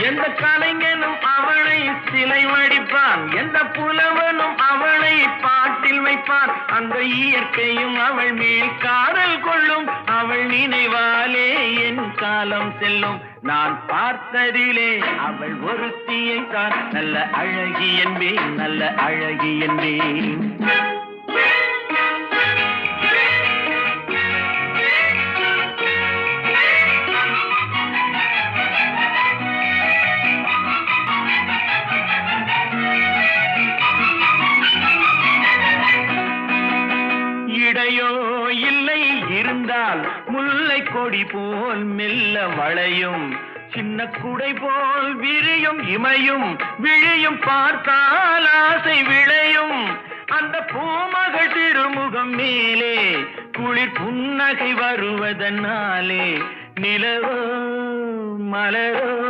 எந்த கலைஞனும் அவளை சிலை வடிப்பான், எந்த புலவனும் அவளை பாட்டில் வைப்பான். அந்த இயற்கையும் அவள் மேல் காதல் கொள்ளும், அவள் நினைவாலே என் காலம் செல்லும். நான் பார்த்ததிலே அவள் ஒருத்தியை தான் நல்ல அழகி என்பேன், நல்ல அழகி என்பேன். இடையோ இல்லை இருந்தால் முல்லை கொடி போல் மெல்ல வளையும், சின்ன குடை போல் விரியும் இமையும் விழியும் பார்த்தால் ஆசை விளையும். அந்த பூமகள் திருமுகம் மேலே குளிர் புன்னகை வருவதனாலே நிலவோ மலரோ